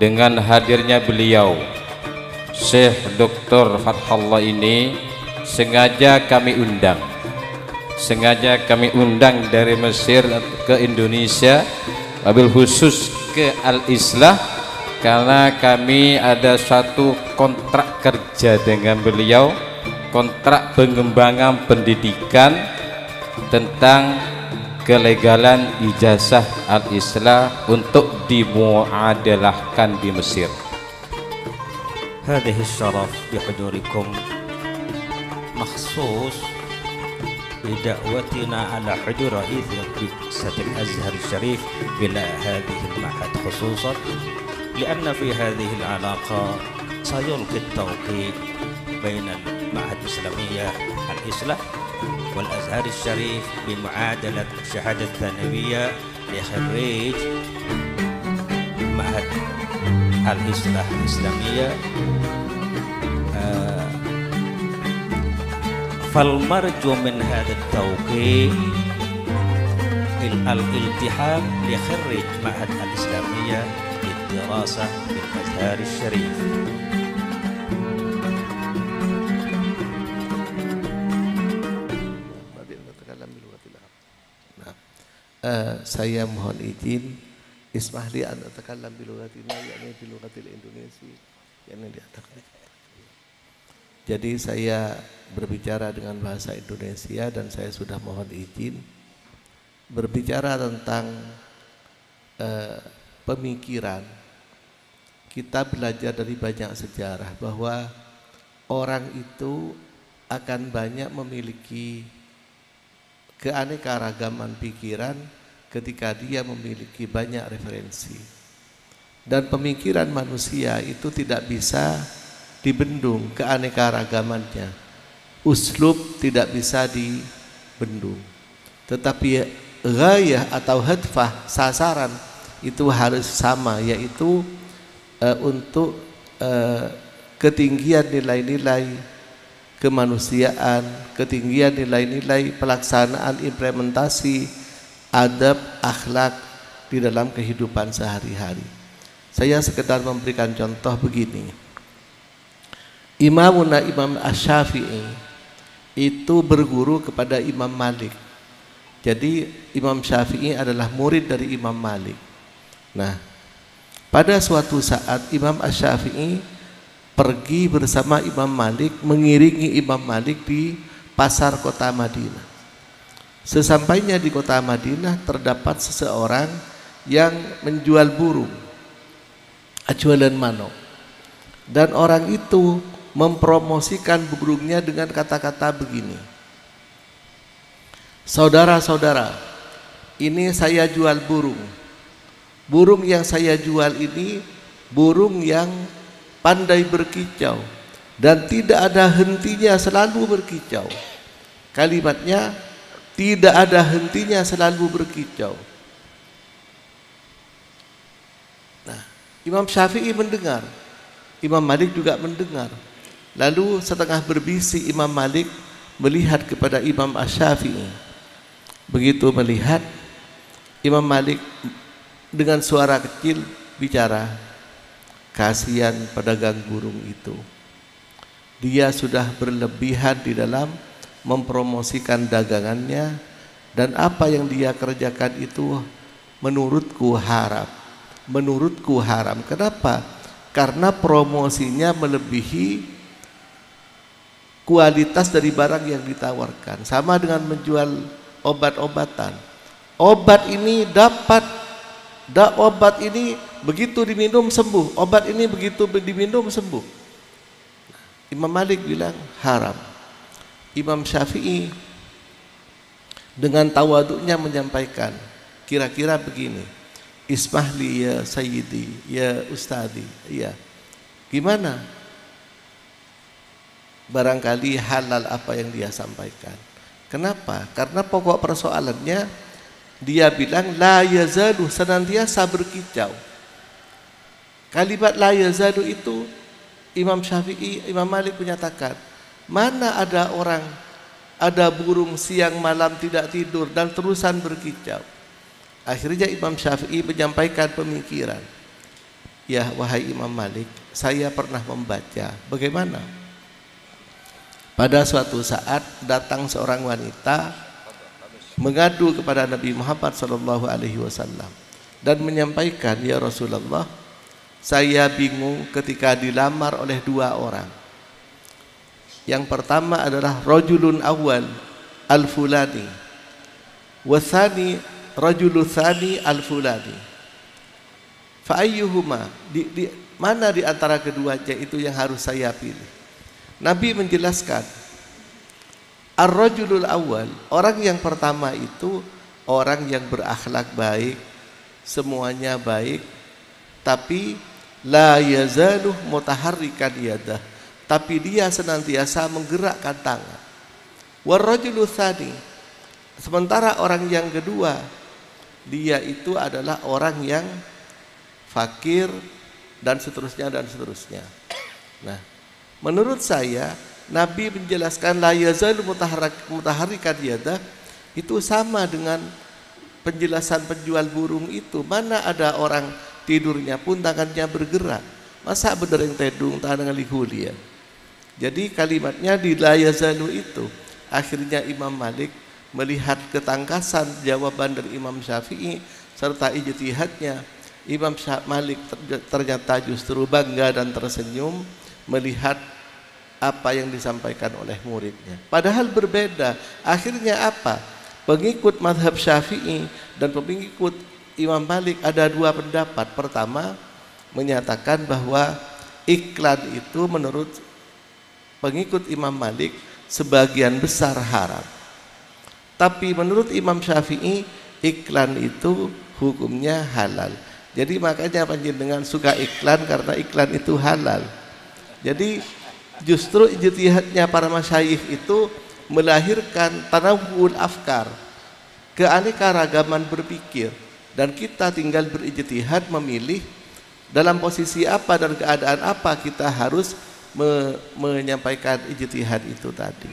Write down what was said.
dengan hadirnya beliau Syekh Dr. Fathullah ini sengaja kami undang dari Mesir ke Indonesia, wabil khusus ke Al-Islah, karena kami ada suatu kontrak kerja dengan beliau, kontrak pengembangan pendidikan tentang kelegalan ijazah Al-Islah untuk dimuadalahkan di Mesir. هذه الشرف بحضوركم مخصوص بدعوتنا على حضور رئيس رئاسة الأزهر الشريف إلى هذه المعهد خصوصا لأن في هذه العلاقة سيلقي التوقيت بين المعهد الإسلامية الإصلاح والأزهر الشريف بمعادلة الشهادة الثانوية لخريج معهد الإصلاح الإسلامية. فالمرجو من هذا التوقيت الالتحاق لخريج معهد الإسلامية للدراسة في الأزهر الشريف. Saya mohon izin ismahli an atakallam bi lughatina yakni bi lughatil Indonesia yakni diatakan. Jadi saya berbicara dengan bahasa Indonesia dan saya sudah mohon izin berbicara tentang pemikiran. Kita belajar dari banyak sejarah bahwa orang itu akan banyak memiliki keanekaragaman pikiran ketika dia memiliki banyak referensi. Dan pemikiran manusia itu tidak bisa dibendung keanekaragamannya. Uslub tidak bisa dibendung. Tetapi ghayah atau hadfah, sasaran itu harus sama, yaitu untuk ketinggian nilai-nilai kemanusiaan, ketinggian nilai-nilai pelaksanaan implementasi adab akhlak di dalam kehidupan sehari-hari. Saya sekedar memberikan contoh begini. Imam Asy-Syafi'i itu berguru kepada Imam Malik. Jadi Imam Syafi'i adalah murid dari Imam Malik. Nah, pada suatu saat Imam Asy-Syafi'i pergi bersama Imam Malik, mengiringi Imam Malik di pasar kota Madinah. Sesampainya di kota Madinah terdapat seseorang yang menjual burung, jualan manok. Dan orang itu mempromosikan burungnya dengan kata-kata begini. Saudara-saudara, ini saya jual burung. Burung yang saya jual ini burung yang pandai berkicau dan tidak ada hentinya, selalu berkicau. Kalimatnya tidak ada hentinya, selalu berkicau. Nah, Imam Syafi'i mendengar, Imam Malik juga mendengar. Lalu setengah berbisik Imam Malik melihat kepada Imam Asy-Syafi'i. Begitu melihat, Imam Malik dengan suara kecil bicara, kasihan pedagang burung itu. Dia sudah berlebihan di dalam mempromosikan dagangannya, dan apa yang dia kerjakan itu menurutku haram. Menurutku haram. Kenapa? Karena promosinya melebihi kualitas dari barang yang ditawarkan. Sama dengan menjual obat-obatan. Obat ini obat ini begitu diminum sembuh, obat ini begitu diminum sembuh. Imam Malik bilang haram. Imam Syafi'i dengan tawaduknya menyampaikan kira-kira begini, ismahli ya sayyidi, ya ustadi, ya gimana? Barangkali halal apa yang dia sampaikan. Kenapa? Karena pokok persoalannya dia bilang la yazalu, senantiasa berkicau. Kalimat la yazalu itu Imam Syafi'i, Imam Malik menyatakan, mana ada orang, ada burung siang malam tidak tidur dan terusan berkicau. Akhirnya Imam Syafi'i menyampaikan pemikiran. ya wahai Imam Malik, saya pernah membaca bagaimana pada suatu saat datang seorang wanita mengadu kepada Nabi Muhammad SAW dan menyampaikan, ya Rasulullah, saya bingung ketika dilamar oleh dua orang. Yang pertama adalah rajulun awal al-fulani, wasani rajulun thani al-fulani. Fa'ayyuhuma, mana di antara keduanya itu yang harus saya pilih? Nabi menjelaskan, ar-rajulul awal, orang yang pertama itu orang yang berakhlak baik, semuanya baik, tapi la yazaluh mutaharrikan yadah, tapi dia senantiasa menggerakkan tangan. Warrajulu tsani, sementara orang yang kedua, dia itu adalah orang yang fakir dan seterusnya dan seterusnya. Nah, menurut saya Nabi menjelaskan la yazalu mutaharrikan yadah itu sama dengan penjelasan penjual burung itu. Mana ada orang tidurnya pun tangannya bergerak. Masa bener yang tedung tangan lihuli ya. Jadi kalimatnya di la yazalu itu. Akhirnya Imam Malik melihat ketangkasan jawaban dari Imam Syafi'i serta ijtihadnya, Imam Malik ternyata justru bangga dan tersenyum melihat apa yang disampaikan oleh muridnya. Padahal berbeda. Akhirnya apa? Pengikut mazhab Syafi'i dan pengikut Imam Malik ada dua pendapat. Pertama, menyatakan bahwa iklan itu menurut pengikut Imam Malik sebagian besar haram. Tapi menurut Imam Syafi'i iklan itu hukumnya halal. Jadi makanya panjenengan suka iklan karena iklan itu halal. Jadi justru ijtihadnya para masyayikh itu melahirkan tanawwul afkar, keanekaragaman berpikir, dan kita tinggal berijtihad memilih dalam posisi apa dan keadaan apa kita harus menyampaikan ijtihad itu tadi.